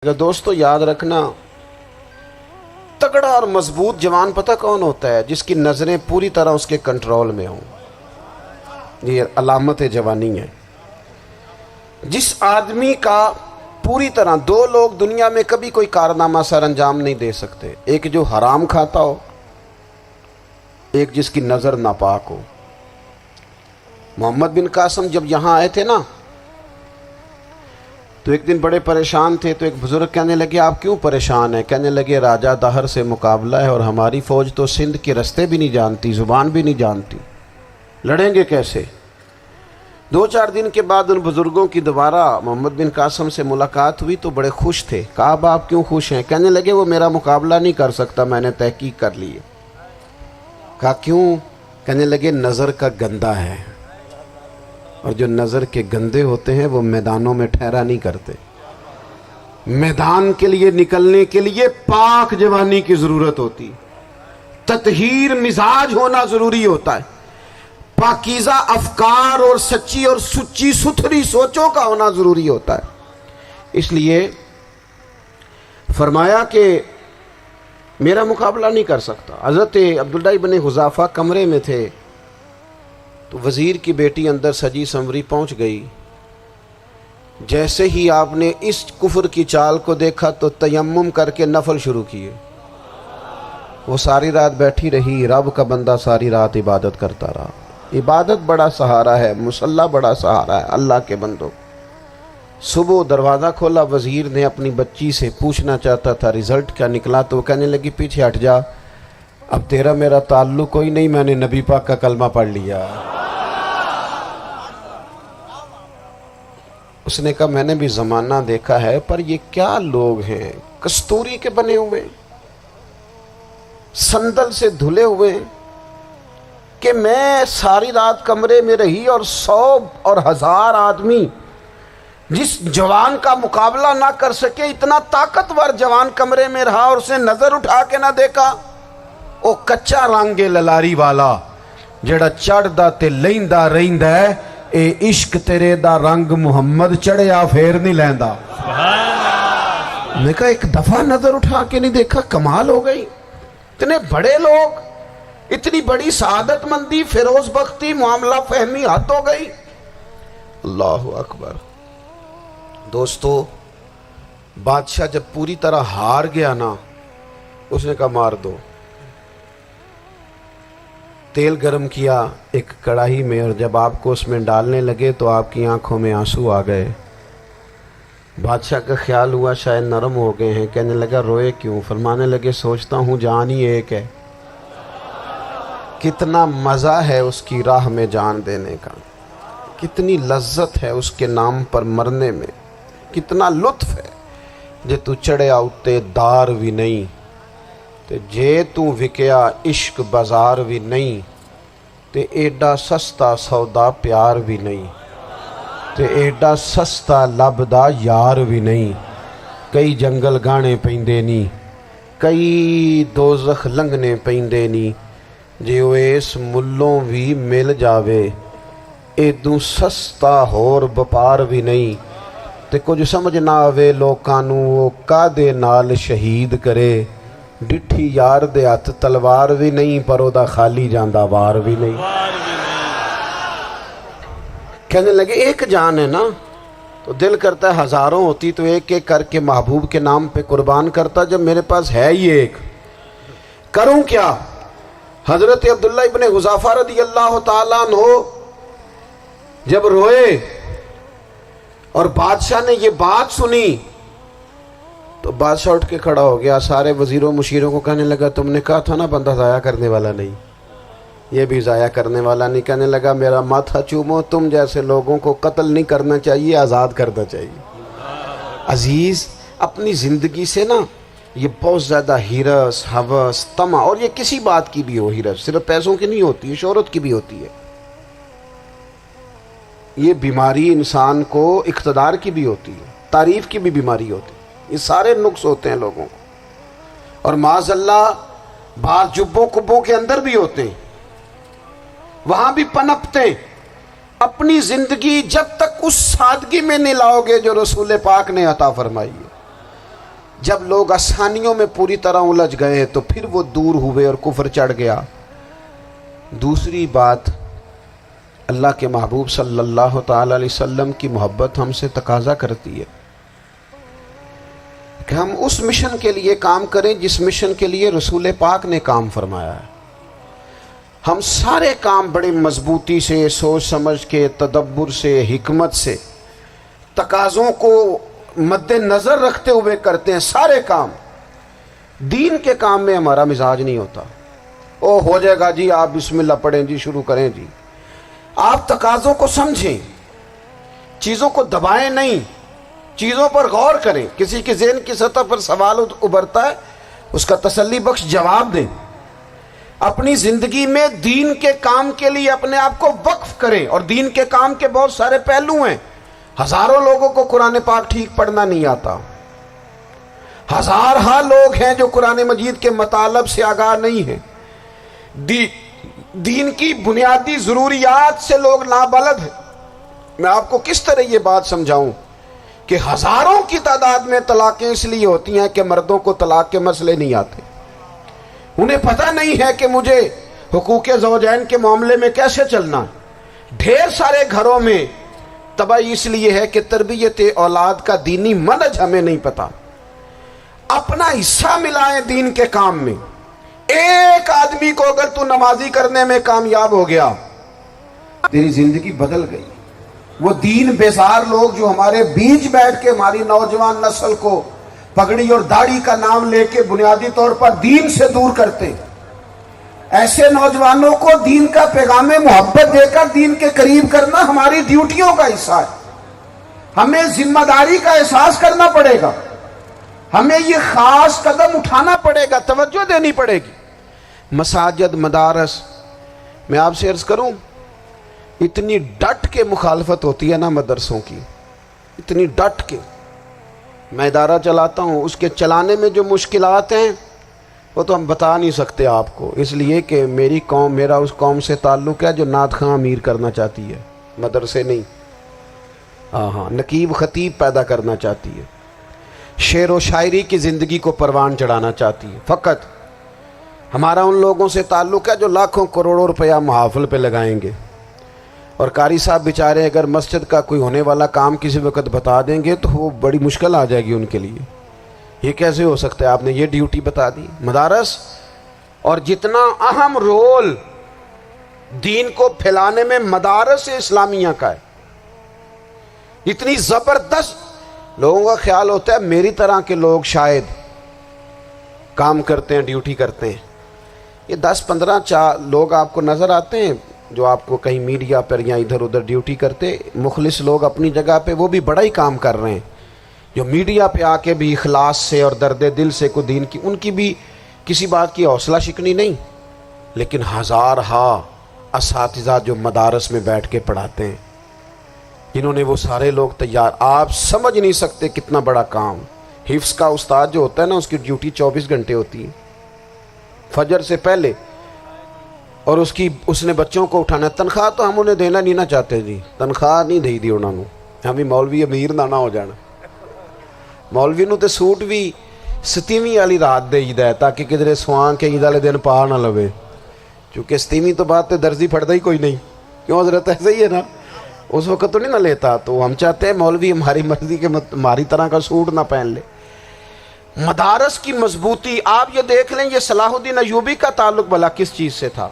دوستو یاد رکھنا، تگڑا اور مضبوط جوان پتہ کون ہوتا ہے؟ جس کی نظریں پوری طرح اس کے کنٹرول میں ہوں۔ یہ علامت جوانی ہے۔ جس آدمی کا پوری طرح، دو لوگ دنیا میں کبھی کوئی کارنامہ سر انجام نہیں دے سکتے، ایک جو حرام کھاتا ہو، ایک جس کی نظر ناپاک ہو۔ محمد بن قاسم جب یہاں آئے تھے نا، تو ایک دن بڑے پریشان تھے، تو ایک بزرگ کہنے لگے آپ کیوں پریشان ہیں؟ کہنے لگے راجہ دہر سے مقابلہ ہے اور ہماری فوج تو سندھ کے رستے بھی نہیں جانتی، زبان بھی نہیں جانتی، لڑیں گے کیسے؟ 2-4 دن کے بعد ان بزرگوں کی دوبارہ محمد بن قاسم سے ملاقات ہوئی تو بڑے خوش تھے۔ کہا اب آپ کیوں خوش ہیں؟ کہنے لگے وہ میرا مقابلہ نہیں کر سکتا، میں نے تحقیق کر لی ہے۔ کہا کیوں؟ کہنے لگے نظر کا گندہ ہے، اور جو نظر کے گندے ہوتے ہیں وہ میدانوں میں ٹھہرا نہیں کرتے۔ میدان کے لیے نکلنے کے لیے پاک جوانی کی ضرورت ہوتی، تطہیر مزاج ہونا ضروری ہوتا ہے، پاکیزہ افکار اور سچی اور سچی ستھری سوچوں کا ہونا ضروری ہوتا ہے۔ اس لیے فرمایا کہ میرا مقابلہ نہیں کر سکتا۔ حضرت عبداللہ ابن حذافہ کمرے میں تھے، تو وزیر کی بیٹی اندر سجی سنوری پہنچ گئی۔ جیسے ہی آپ نے اس کفر کی چال کو دیکھا تو تیمم کر کے نفل شروع کیے۔ وہ ساری رات بیٹھی رہی، رب کا بندہ ساری رات عبادت کرتا رہا۔ عبادت بڑا سہارا ہے، مصلی بڑا سہارا ہے اللہ کے بندوں۔ صبح دروازہ کھولا، وزیر نے اپنی بچی سے پوچھنا چاہتا تھا رزلٹ کیا نکلا، تو وہ کہنے لگی پیچھے ہٹ جا، اب تیرا میرا تعلق کوئی نہیں، میں نے نبی پاک کا کلمہ پڑھ لیا۔ اس نے کہا میں نے بھی زمانہ دیکھا ہے، پر یہ کیا لوگ ہیں، کستوری کے بنے ہوئے، سندل سے دھلے ہوئے، کہ میں ساری رات کمرے میں رہی اور 100 اور 1000 آدمی جس جوان کا مقابلہ نہ کر سکے، اتنا طاقتور جوان کمرے میں رہا اور اس نے نظر اٹھا کے نہ دیکھا۔ او کچا رنگ للاری والا جڑا چڑھدا تے لیندا رہندا ہے، اے عشق تیرے دا رنگ محمد چڑھیا پھر نہیں لیندا۔ میں کہا ایک دفعہ نظر اٹھا کے نہیں دیکھا، کمال ہو گئی۔ اتنے بڑے لوگ، اتنی بڑی سعادت مندی، فیروز بختی، معاملہ فہمی حد ہو گئی۔ اللہ اکبر۔ دوستو بادشاہ جب پوری طرح ہار گیا نا، اس نے کہا مار دو۔ تیل گرم کیا ایک کڑاہی میں، اور جب آپ کو اس میں ڈالنے لگے تو آپ کی آنکھوں میں آنسو آ گئے۔ بادشاہ کا خیال ہوا شاید نرم ہو گئے ہیں، کہنے لگا روئے کیوں؟ فرمانے لگے سوچتا ہوں جان ہی ایک ہے، کتنا مزہ ہے اس کی راہ میں جان دینے کا، کتنی لذت ہے اس کے نام پر مرنے میں، کتنا لطف ہے۔ جے تو چڑھیا اتے دار بھی نہیں، تے جے تو وکیا عشق بازار بھی نہیں، تے ایڈا سستا سودا پیار بھی نہیں، تے ایڈا سستا لبدا یار بھی نہیں۔ کئی جنگل گانے پیندے نہیں، کئی دوزخ لنگنے پیندے نہیں، جے وہ اس ملوں بھی مل جاوے، ایدوں سستا ہور بپار بھی نہیں۔ تے کچھ سمجھ نہ آوے لوکاں نوں وہ کادے نال شہید کرے، ڈٹھی یار دے ہاتھ تلوار بھی نہیں، پر او دا خالی جاندہ وار بھی نہیں۔ کہنے لگے ایک جان ہے نا، تو دل کرتا ہے ہزاروں ہوتی تو ایک ایک کر کے محبوب کے نام پہ قربان کرتا، جب میرے پاس ہے ہی ایک، کروں کیا؟ حضرت عبداللہ ابن حذافہ رضی اللہ تعالیٰ عنہ جب روئے اور بادشاہ نے یہ بات سنی، تو بادشاہ اٹھ کے کھڑا ہو گیا، سارے وزیروں مشیروں کو کہنے لگا تم نے کہا تھا نا بندہ ضائع کرنے والا نہیں، یہ بھی ضائع کرنے والا نہیں۔ کہنے لگا میرا ماتھا چومو، تم جیسے لوگوں کو قتل نہیں کرنا چاہیے، آزاد کرنا چاہیے۔ عزیز اپنی زندگی سے نا یہ بہت زیادہ ہرس، ہوس، طمع، اور یہ کسی بات کی بھی ہو، ہرس صرف پیسوں کی نہیں ہوتی ہے، شہرت کی بھی ہوتی ہے، یہ بیماری انسان کو اقتدار کی بھی ہوتی ہے، تعریف کی بھی بیماری ہوتی ہے، یہ سارے نقص ہوتے ہیں لوگوں کو، اور معاذ اللہ بعض جبوں کبوں کے اندر بھی ہوتے ہیں، وہاں بھی پنپتے ہیں۔ اپنی زندگی جب تک اس سادگی میں نہیں لاؤ گے جو رسول پاک نے عطا فرمائی ہے، جب لوگ آسانیوں میں پوری طرح الجھ گئے تو پھر وہ دور ہوئے اور کفر چڑھ گیا۔ دوسری بات، اللہ کے محبوب صلی اللہ تعالی علیہ وسلم کی محبت ہم سے تقاضا کرتی ہے کہ ہم اس مشن کے لیے کام کریں جس مشن کے لیے رسول پاک نے کام فرمایا ہے۔ ہم سارے کام بڑے مضبوطی سے، سوچ سمجھ کے، تدبر سے، حکمت سے، تقاضوں کو مد نظر رکھتے ہوئے کرتے ہیں سارے کام۔ دین کے کام میں ہمارا مزاج نہیں ہوتا، او ہو جائے گا جی، آپ بسم اللہ پڑھیں جی، شروع کریں جی۔ آپ تقاضوں کو سمجھیں، چیزوں کو دبائیں نہیں، چیزوں پر غور کریں۔ کسی کے ذہن کی سطح پر سوال ابھرتا ہے، اس کا تسلی بخش جواب دیں۔ اپنی زندگی میں دین کے کام کے لیے اپنے آپ کو وقف کریں، اور دین کے کام کے بہت سارے پہلو ہیں۔ ہزاروں لوگوں کو قرآن پاک ٹھیک پڑھنا نہیں آتا، ہزارہ لوگ ہیں جو قرآن مجید کے مطالب سے آگاہ نہیں ہیں، دین کی بنیادی ضروریات سے لوگ نابلد ہیں۔ میں آپ کو کس طرح یہ بات سمجھاؤں کہ ہزاروں کی تعداد میں طلاقیں اس لیے ہوتی ہیں کہ مردوں کو طلاق کے مسئلے نہیں آتے، انہیں پتہ نہیں ہے کہ مجھے حقوق زوجین کے معاملے میں کیسے چلنا۔ ڈھیر سارے گھروں میں تباہی اس لیے ہے کہ تربیت اولاد کا دینی منہج ہمیں نہیں پتا۔ اپنا حصہ ملائیں دین کے کام میں۔ ایک آدمی کو اگر تو نمازی کرنے میں کامیاب ہو گیا، تیری زندگی بدل گئی۔ وہ دین بیزار لوگ جو ہمارے بیچ بیٹھ کے ہماری نوجوان نسل کو پگڑی اور داڑھی کا نام لے کے بنیادی طور پر دین سے دور کرتے، ایسے نوجوانوں کو دین کا پیغام محبت دے کر دین کے قریب کرنا ہماری ڈیوٹیوں کا حصہ ہے۔ ہمیں ذمہ داری کا احساس کرنا پڑے گا، ہمیں یہ خاص قدم اٹھانا پڑے گا، توجہ دینی پڑے گی۔ مساجد، مدارس، میں آپ سے عرض کروں، اتنی ڈٹ کے مخالفت ہوتی ہے نا مدرسوں کی، اتنی ڈٹ کے۔ میں ادارہ چلاتا ہوں، اس کے چلانے میں جو مشکلات ہیں وہ تو ہم بتا نہیں سکتے آپ کو، اس لیے کہ میری قوم، میرا اس قوم سے تعلق ہے جو نعت خواں امیر کرنا چاہتی ہے، مدرسے نہیں۔ ہاں، نقیب خطیب پیدا کرنا چاہتی ہے، شعر و شاعری کی زندگی کو پروان چڑھانا چاہتی ہے۔ فقط ہمارا ان لوگوں سے تعلق ہے جو لاکھوں کروڑوں روپیہ محافل پہ لگائیں گے، اور قاری صاحب بیچارے اگر مسجد کا کوئی ہونے والا کام کسی وقت بتا دیں گے تو وہ بڑی مشکل آ جائے گی ان کے لیے۔ یہ کیسے ہو سکتا ہے، آپ نے یہ ڈیوٹی بتا دی۔ مدارس، اور جتنا اہم رول دین کو پھیلانے میں مدارس اسلامیہ کا ہے، اتنی زبردست، لوگوں کا خیال ہوتا ہے میری طرح کے لوگ شاید کام کرتے ہیں، ڈیوٹی کرتے ہیں۔ یہ 10-15 لوگ آپ کو نظر آتے ہیں جو آپ کو کہیں میڈیا پر یا ادھر ادھر ڈیوٹی کرتے، مخلص لوگ اپنی جگہ پہ، وہ بھی بڑا ہی کام کر رہے ہیں، جو میڈیا پہ آ کے بھی اخلاص سے اور درد دل سے کو دین کی، ان کی بھی کسی بات کی حوصلہ شکنی نہیں۔ لیکن ہزارہ اساتذہ جو مدارس میں بیٹھ کے پڑھاتے ہیں، جنہوں نے وہ سارے لوگ تیار، آپ سمجھ نہیں سکتے کتنا بڑا کام۔ حفظ کا استاد جو ہوتا ہے نا، اس کی ڈیوٹی 24 گھنٹے ہوتی ہے، فجر سے پہلے، اور اس نے بچوں کو اٹھانا۔ تنخواہ تو ہم انہیں دینا نہیں نہ چاہتے جی، تنخواہ نہیں دے دی انہوں نے، ہمیں مولوی امیر نہ ہو جانا۔ مولوی نو تے سوٹ بھی 27ویں والی رات دے ہے تاکہ کدھر سوان کے عید والے دن پا نہ لوے، چونکہ 27ویں تو بعد تے درزی پھڑتا ہی کوئی نہیں، کیوں حضرت؟ ایسے ہی ہے نا، اس وقت تو نہیں نہ لیتا۔ تو ہم چاہتے ہیں مولوی ہماری مرضی کے ہماری طرح کا سوٹ نہ پہن لے۔ مدارس کی مضبوطی، آپ یہ دیکھ لیں، یہ صلاح الدین ایوبی کا تعلق بھلا کس چیز سے تھا؟